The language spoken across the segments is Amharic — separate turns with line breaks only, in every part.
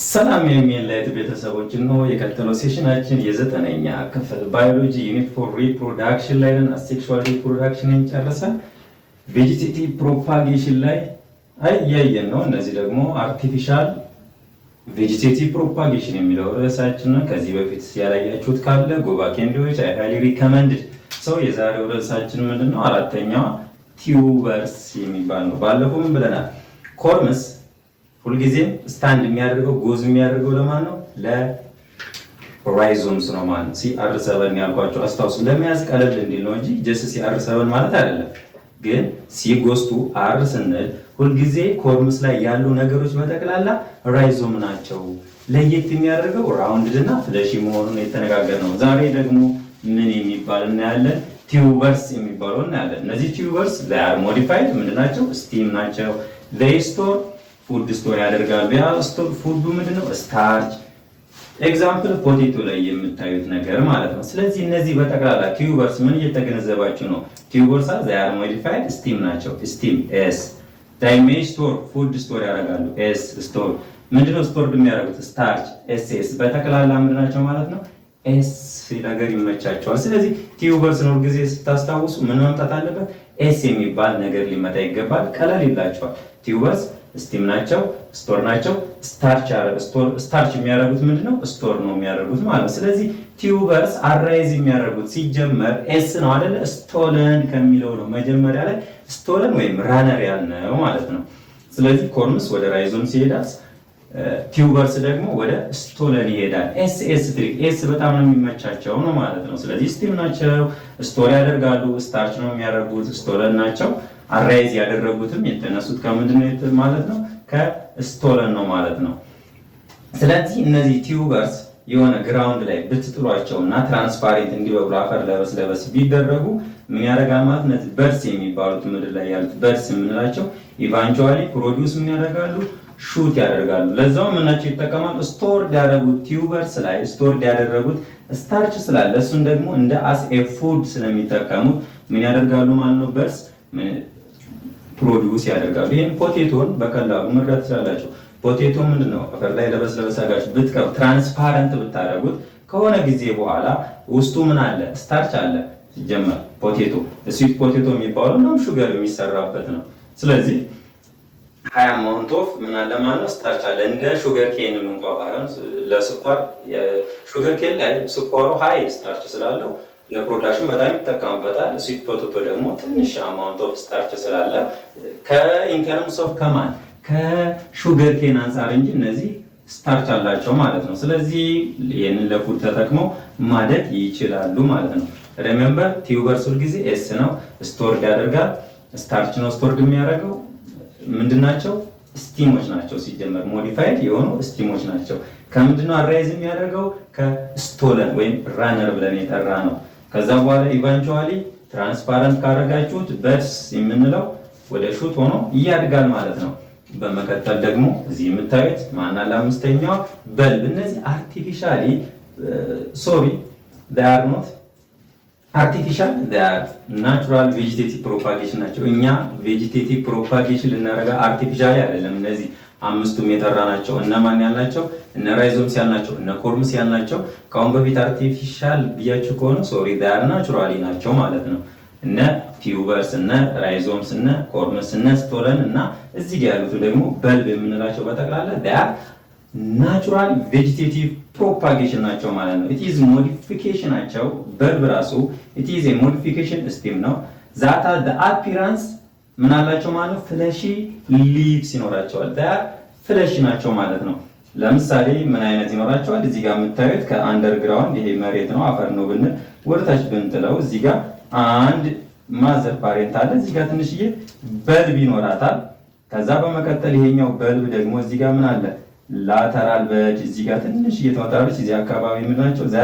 ሰላም የሚላይት ቤተሰቦች ነው። የቀጠለው ሴሽናችን የዘጠነኛ ክፍል ባዮሎጂ ዩኒት ፎር ሪፕሮዳክሽን ላይ ነን። አሴክሹዋል ሪፕሮዳክሽንን ጨርሰን ቬጂቴቲቭ ፕሮፓጌሽን ላይ እያየን ነው። እነዚህ ደግሞ አርቲፊሻል ቬጂቴቲቭ ፕሮፓጌሽን የሚለው ርዕሳችን ነው። ከዚህ በፊት ያላያችሁት ካለ ጎባክ ኤንድ ዊች አይ ሃይሊ ሪከመንድድ። ሰው የዛሬው ርዕሳችን ምንድነው? አራተኛዋ ቲዩበርስ የሚባል ነው። ባለፈው ምን ብለናል? ኮርምስ ሁልጊዜም ስታንድ የሚያደርገው ጎዝ የሚያደርገው ለማን ነው? ለራይዞምስ ነው ማለት ነው። ሲአር7 ያልኳቸው አስታውሱ። ለመያዝ ቀለል እንዲል ነው እንጂ ጀስት ሲአር7 ማለት አይደለም። ግን ሲጎስቱ አር ስንል ሁልጊዜ ኮርምስ ላይ ያሉ ነገሮች በጠቅላላ ራይዞም ናቸው። ለየት የሚያደርገው ራውንድድ እና ፍለሺ መሆኑን የተነጋገር ነው። ዛሬ ደግሞ ምን የሚባል እናያለን? ቲዩበርስ የሚባለው እናያለን። እነዚህ ቲዩበርስ ለአር ሞዲፋይድ ምንድናቸው? ስቲም ናቸው። ስቶር ፉድ ስቶር ያደርጋሉ። ያ ስቶር ፉዱ ምንድነው? ስታርች። ኤግዛምፕል ፖቴቶ ላይ የምታዩት ነገር ማለት ነው። ስለዚህ እነዚህ በጠቅላላ ቲዩበርስ ምን እየተገነዘባችሁ ነው? ቲዩበርስ they are modified ስቲም ናቸው። ስቲም ኤስ they may store ፉድ ስቶር ያደርጋሉ። ኤስ ስቶር ምንድነው? ስቶር የሚያደርጉት ስታርች ኤስ ኤስ በጠቅላላ ምንድናቸው ማለት ነው? ኤስ ነገር ይመቻቸዋል። ስለዚህ ቲዩበርስ ነው ጊዜ ስታስታውሱ ምን መምጣት አለበት? ኤስ የሚባል ነገር ሊመጣ ይገባል። ቀለል ይላቸዋል። ቲዩበርስ ስቲም ናቸው፣ ስቶር ናቸው። ስታርች የሚያደርጉት ምንድነው? ስቶር ነው የሚያደርጉት ማለት ነው። ስለዚህ ቲዩበርስ አራይዝ የሚያደርጉት ሲጀመር ኤስ ነው አይደለ? ስቶለን ከሚለው ነው መጀመሪያ ላይ ስቶለን ወይም ራነር ያልነው ማለት ነው። ስለዚህ ኮርምስ ወደ ራይዞም ሲሄዳል፣ ቲዩበርስ ደግሞ ወደ ስቶለን ይሄዳል። ኤስ ትሪክ ኤስ በጣም ነው የሚመቻቸው ነው ማለት ነው። ስለዚህ ስቲም ናቸው፣ ስቶር ያደርጋሉ። ስታርች ነው የሚያደርጉት፣ ስቶለን ናቸው። አራይዝ ያደረጉትም የተነሱት ከምንድነው ማለት ነው? ከስቶለን ነው ማለት ነው። ስለዚህ እነዚህ ቲዩበርስ የሆነ ግራውንድ ላይ ብትጥሏቸው እና ትራንስፓሬንት እንዲበቅሉ አፈር ለበስ ቢደረጉ ምን ያደርጋል ማለት ነው? እነዚህ በርስ የሚባሉት ምድር ላይ ያሉት በርስ የምንላቸው ኢቫንቹዋሊ ፕሮዲውስ ምን ያደርጋሉ? ሹት ያደርጋሉ። ለዛው ምናቸው ይጠቀማሉ? ስቶር ያደረጉት ቲዩበርስ ላይ ስቶር ያደረጉት ስታርች ስላለ እሱን ደግሞ እንደ አስ ኤ ፉድ ስለሚጠቀሙት ምን ያደርጋሉ ማለት ነው? በርስ ፕሮዲውስ ያደርጋሉ። ይሄን ፖቴቶን በቀላሉ መረዳት ትችላላችሁ። ፖቴቶ ምንድነው? አፈር ላይ ለበስ አጋችሁ ብትቀብ ትራንስፓረንት ብታደርጉት ከሆነ ጊዜ በኋላ ውስጡ ምን አለ? ስታርች አለ። ሲጀመር ፖቴቶ ስዊት ፖቴቶ የሚባለው ነው ሹገር የሚሰራበት ነው። ስለዚህ ሃይ አማውንት ኦፍ ምን አለ ማለት ነው? ስታርች አለ። እንደ ሹገር ኬን እንቋቋም ለስኳር ሹገር ኬን ላይ ስኳሩ ሃይ ስታርች ስላለው ለፕሮዳክሽን በጣም ይጠቀሙበታል። ስዊት ፖቴቶ ደግሞ ትንሽ አማውንት ኦፍ ስታርች ስላለ ከኢንተርምስ ኦፍ ከማን ከሹገር ኬን አንፃር እንጂ እነዚህ ስታርች አላቸው ማለት ነው። ስለዚህ ይሄንን ለፉድ ተጠቅመው ማደግ ይችላሉ ማለት ነው። ሪሜምበር ቲዩበርስ ሁል ጊዜ ኤስ ነው ስቶርድ ያደርጋል። ስታርች ነው ስቶርድ የሚያደርገው። ምንድናቸው? ስቲሞች ናቸው። ሲጀመር ሞዲፋይድ የሆኑ ስቲሞች ናቸው። ከምንድነው አራይዝ የሚያደርገው? ከስቶለን ወይም ራነር ብለን የጠራ ነው። ከዛ በኋላ ኢቫንቹዋሊ ትራንስፓረንት ካደረጋችሁት በርስ የምንለው ወደ ሹት ሆኖ ያድጋል ማለት ነው። በመቀጠል ደግሞ እዚህ የምታዩት ማናለ አምስተኛው በልብ። እነዚህ አርቲፊሻሊ they are not artificial, they are natural vegetative propagation ናቸው። እኛ ቬጂቴቲቭ ፕሮፓጌሽን ልናደርጋ አርቲፊሻሊ አይደለም። እነዚህ አምስቱም የጠራ ናቸው። እነማን ያልናቸው? እነ ራይዞምስ ያልናቸው፣ እነ ኮርምስ ያልናቸው። ከአሁን በፊት አርቲፊሻል ብያችሁ ከሆነ they are naturally ናቸው ማለት ነው። እነ ቲዩበርስ፣ እነ ራይዞምስ፣ እነ ኮርምስ፣ እነ ስቶለን እና እዚህ ጋር ያሉት ደግሞ በልብ የምንላቸው በጠቅላላ they are natural vegetative propagation ናቸው ማለት ነው። it is modification ናቸው። በልብ ራሱ it is a modification ስቲም ነው። ዛታ the appearance ምን አላቸው ማለት ነው? ፍለሺ ሊቭስ ይኖራቸዋል። they are ፍለሺ ናቸው ማለት ነው። ለምሳሌ ምን አይነት ይኖራቸዋል? እዚህ ጋር የምታዩት ከአንደርግራውንድ ይሄ መሬት ነው አፈር ነው ብንል ወደታች ብንጥለው እዚህ ጋር አንድ ማዘር ፓሬንት አለ። እዚህ ጋር ትንሽዬ በልብ ይኖራታል። ከዛ በመቀጠል ይሄኛው በልብ ደግሞ እዚህ ጋር ምን አለ? ላተራል በድ እዚህ ጋር ትንሽዬ ተወጣለች። እዚህ አካባቢ ምን ናቸው? እዛ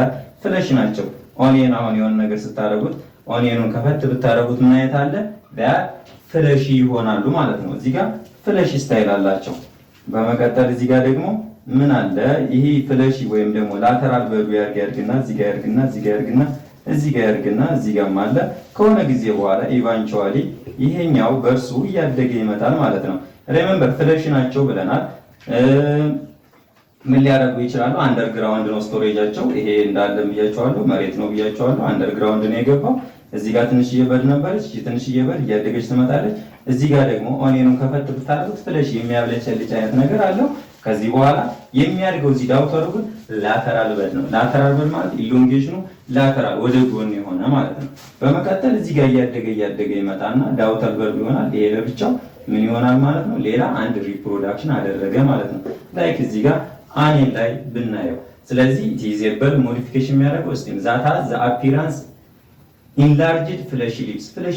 ፍለሽ ናቸው። ኦኒየን አሁን የሆነ ነገር ስታደርጉት ኦኒየኑን ከፈት ብታደርጉት ምን አይነት አለ? ፍለሽ ይሆናሉ ማለት ነው። እዚህ ጋር ፍለሽ ስታይል አላቸው። በመቀጠል እዚህ ጋር ደግሞ ምን አለ? ይሄ ፍለሽ ወይም ደግሞ ላተራል በዱ ያርግና እዚህ ጋር ያርግና እዚህ ጋር ያርግና እዚህ ጋር ያርግና እዚህ ጋርም አለ። ከሆነ ጊዜ በኋላ ኢቫንቹዋሊ ይሄኛው በርሱ እያደገ ይመጣል ማለት ነው። ሪሜምበር ፍለሽ ናቸው ብለናል። ምን ሊያደርጉ ይችላሉ? አንደርግራውንድ ነው ስቶሬጃቸው። ይሄ እንዳለ ብያቸዋለሁ፣ መሬት ነው ብያቸዋለሁ። አንደርግራውንድ ነው የገባው። እዚህ ጋር ትንሽዬ በድ ነበረች። ትንሽዬ በድ እያደገች ትመጣለች። እዚህ ጋር ደግሞ ኦኔኑን ከፈት ብታደርጉት ፍለሽ የሚያብለጨልጭ አይነት ነገር አለው። ከዚህ በኋላ የሚያድገው እዚህ ዳውተሩ ግን ላተራል በድ ነው። ላተራል በድ ማለት ኢሎንጌሽኑ ላተራል ወደ ጎን የሆነ ማለት ነው። በመቀጠል እዚህ ጋር እያደገ ይመጣና ዳውተር በድ ይሆናል። ይሄ ለብቻው ምን ይሆናል ማለት ነው? ሌላ አንድ ሪፕሮዳክሽን አደረገ ማለት ነው። ላይክ እዚህ ጋር አኔን ላይ ብናየው። ስለዚህ ቲዜበል ሞዲፊኬሽን የሚያደርገው ስቲም ዛታ ዘ አፒራንስ ኢንላርጅድ ፍለሺ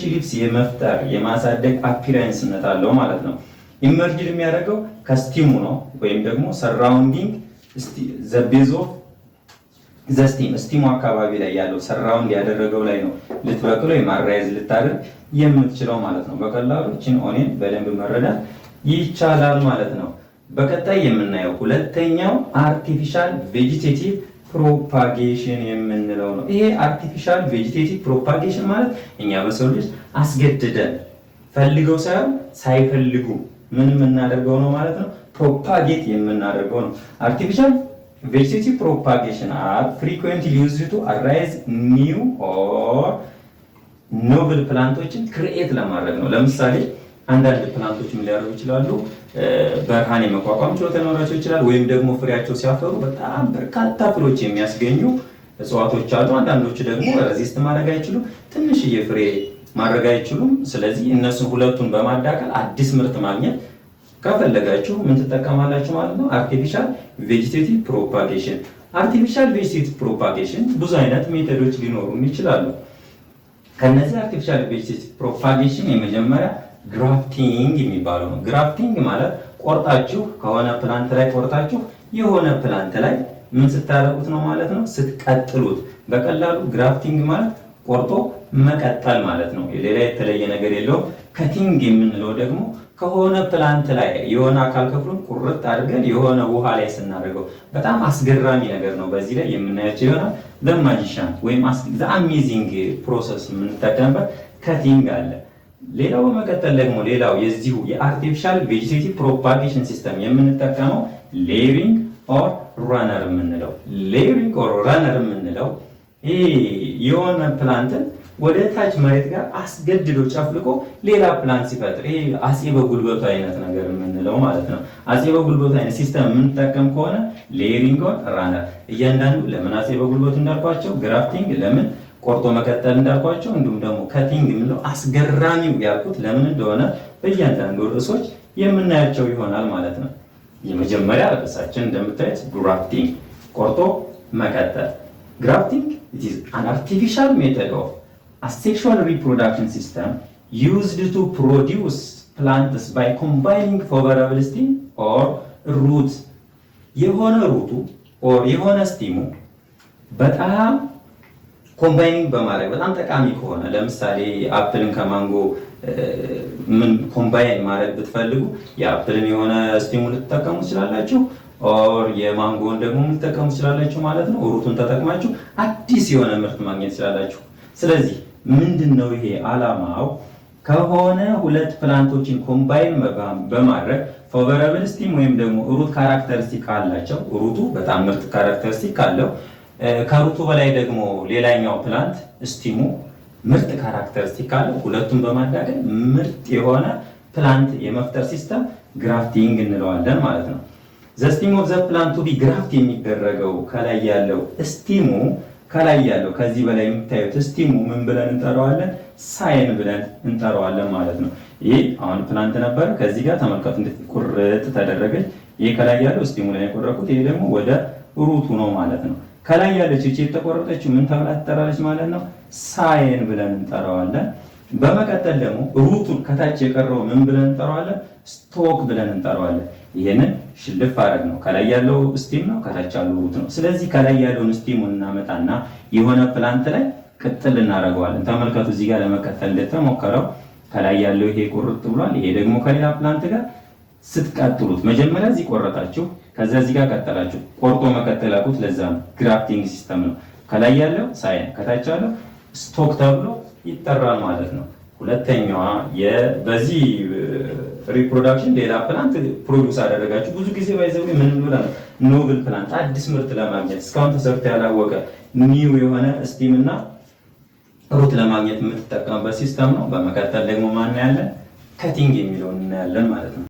ሊፕስ የመፍጠር የማሳደግ አፒራንስነት አለው ማለት ነው። ኢመርጅድ የሚያደርገው ከስቲሙ ነው ወይም ደግሞ ሰራውንዲንግ ዘ ቤዝ ኦፍ ዘ ስቲሙ አካባቢ ላይ ያለው ሰራውንድ ያደረገው ላይ ነው ልትበቅለው የማራይዝ ልታደርግ የምትችለው ማለት ነው። በቀላሉ እቺን ኦኔን በደንብ መረዳት ይቻላል ማለት ነው። በቀጣይ የምናየው ሁለተኛው አርቲፊሻል ቬጂቴቲቭ ፕሮፓጌሽን የምንለው ነው። ይሄ አርቲፊሻል ቬጂቴቲቭ ፕሮፓጌሽን ማለት እኛ በሰው ልጅ አስገድደን ፈልገው ሳይሆን ሳይፈልጉ ምን የምናደርገው ነው ማለት ነው። ፕሮፓጌት የምናደርገው ነው። አርቲፊሻል ቬጂቴቲቭ ፕሮፓጌሽን አር ፍሪኩዌንትሊ ዩዝድ ቱ አራይዝ ኒው ኦር ኖብል ፕላንቶችን ክሪኤት ለማድረግ ነው። ለምሳሌ አንዳንድ ፕላንቶች ምን ሊያደርጉ ይችላሉ? በርሃን የመቋቋም ችሎታ ሊኖራቸው ይችላል። ወይም ደግሞ ፍሬያቸው ሲያፈሩ በጣም በርካታ ፍሬዎች የሚያስገኙ እጽዋቶች አሉ። አንዳንዶቹ ደግሞ ሬዚስት ማድረግ አይችሉም፣ ትንሽዬ ፍሬ ማድረግ አይችሉም። ስለዚህ እነሱን ሁለቱን በማዳቀል አዲስ ምርት ማግኘት ከፈለጋችሁ ምን ትጠቀማላችሁ ማለት ነው? አርቲፊሻል ቬጂቴቲቭ ፕሮፓጌሽን። አርቲፊሻል ቬጂቴቲቭ ፕሮፓጌሽን ብዙ አይነት ሜቶዶች ሊኖሩ ይችላሉ። ከነዚህ አርቲፊሻል ቬጂቴቲቭ ፕሮፓጌሽን የመጀመሪያ ግራፍቲንግ የሚባለው ነው። ግራፍቲንግ ማለት ቆርጣችሁ ከሆነ ፕላንት ላይ ቆርጣችሁ የሆነ ፕላንት ላይ ምን ስታረቁት ነው ማለት ነው? ስትቀጥሉት። በቀላሉ ግራፍቲንግ ማለት ቆርጦ መቀጠል ማለት ነው። ሌላ የተለየ ነገር የለውም። ከቲንግ የምንለው ደግሞ ከሆነ ፕላንት ላይ የሆነ አካል ክፍሉን ቁርጥ አድርገን የሆነ ውሃ ላይ ስናደርገው በጣም አስገራሚ ነገር ነው። በዚህ ላይ የምናያቸው ይሆናል። በማጂሻን ወይም አሜዚንግ ፕሮሰስ የምንጠቀምበት ከቲንግ አለ። ሌላው በመቀጠል ደግሞ ሌላው የዚሁ የአርቲፊሻል ቬጂቴቲቭ ፕሮፓጌሽን ሲስተም የምንጠቀመው ሌሪንግ ኦር ራነር የምንለው ሌሪንግ ኦር ራነር የምንለው ይሄ የሆነ ፕላንትን ወደ ታች መሬት ጋር አስገድዶ ጨፍልቆ ሌላ ፕላንት ሲፈጥር ይሄ አጼ በጉልበቱ አይነት ነገር የምንለው ማለት ነው። አጼ በጉልበቱ አይነት ሲስተም የምንጠቀም ከሆነ ሌሪንግ ኦር ራነር እያንዳንዱ ለምን አጼ በጉልበቱ እንዳልኳቸው ግራፍቲንግ ለምን ቆርጦ መቀጠል እንዳልኳቸው እንዲሁም ደግሞ ከቲንግ የምንለው አስገራሚው ያልኩት ለምን እንደሆነ በእያንዳንዱ ርዕሶች የምናያቸው ይሆናል ማለት ነው። የመጀመሪያ ርዕሳችን እንደምታዩት ግራፍቲንግ ቆርጦ መቀጠል። ግራፍቲንግ it is an artificial method of asexual reproduction system used to produce plants by combining favorable stem or roots የሆነ ሩቱ or የሆነ ስቲሙ በጣም ኮምባይኒንግ በማድረግ በጣም ጠቃሚ ከሆነ ለምሳሌ አፕልን ከማንጎ ምን ኮምባይን ማድረግ ብትፈልጉ የአፕልን የሆነ ስቲሙን ልትጠቀሙ ትችላላችሁ፣ ኦር የማንጎን ደግሞ ልትጠቀሙ ትችላላችሁ ማለት ነው። ሩቱን ተጠቅማችሁ አዲስ የሆነ ምርት ማግኘት ትችላላችሁ። ስለዚህ ምንድነው ይሄ ዓላማው? ከሆነ ሁለት ፕላንቶችን ኮምባይን በማድረግ ፌቨራብል ስቲም ወይም ደግሞ ሩት ካራክተሪስቲክ አላቸው። ሩቱ በጣም ምርጥ ካራክተሪስቲክ አለው። ከሩቱ በላይ ደግሞ ሌላኛው ፕላንት ስቲሙ ምርጥ ካራክተሪስቲክ አለው። ሁለቱም በማዳቀል ምርጥ የሆነ ፕላንት የመፍጠር ሲስተም ግራፍቲንግ እንለዋለን ማለት ነው። ዘ ስቲም ኦፍ ዘ ፕላንት ቱ ቢ ግራፍት የሚደረገው ከላይ ያለው ስቲሙ ከላይ ያለው ከዚህ በላይ የምታዩት ስቲሙ ምን ብለን እንጠራዋለን? ሳይን ብለን እንጠራዋለን ማለት ነው። ይሄ አሁን ፕላንት ነበር። ከዚህ ጋር ተመልከቱ እንድትቆርጥ ተደረገች። ይሄ ከላይ ያለው ስቲሙ ላይ የቆረኩት፣ ይሄ ደግሞ ወደ ሩቱ ነው ማለት ነው። ከላይ ያለች እቺ የተቆረጠችው ምን ተብላ ትጠራለች ማለት ነው? ሳይን ብለን እንጠራዋለን። በመቀጠል ደግሞ ሩቱን ከታች የቀረው ምን ብለን እንጠራዋለን? ስቶክ ብለን እንጠራዋለን። ይሄንን ሽልፍ አረግ ነው። ከላይ ያለው ስቲም ነው፣ ከታች ያለው ሩት ነው። ስለዚህ ከላይ ያለውን ስቲሙን እናመጣና የሆነ ፕላንት ላይ ቅጥል እናደርገዋለን። ተመልከቱ እዚህ ጋር ለመቀጠል እንደተሞከረው ከላይ ያለው ይሄ ቁርጥ ብሏል። ይሄ ደግሞ ከሌላ ፕላንት ጋር ስትቀጥሉት መጀመሪያ እዚህ ቆረጣችሁ፣ ከዛ እዚህ ጋር ቀጠላችሁ። ቆርጦ መቀጠል ያልኩት ለዛ ነው። ግራፍቲንግ ሲስተም ነው። ከላይ ያለው ሳይን ከታች ያለው ስቶክ ተብሎ ይጠራል ማለት ነው። ሁለተኛዋ በዚህ ሪፕሮዳክሽን ሌላ ፕላንት ፕሮዲውስ አደረጋችሁ። ብዙ ጊዜ ባይዘው ምን ብለህ ነው ኖብል ፕላንት አዲስ ምርት ለማግኘት እስካሁን ተሰርቶ ያላወቀ ኒው የሆነ ስቲም እና ሩት ለማግኘት የምትጠቀምበት ሲስተም ነው። በመቀጠል ደግሞ ማን ያለን ከቲንግ የሚለውን እናያለን ማለት ነው።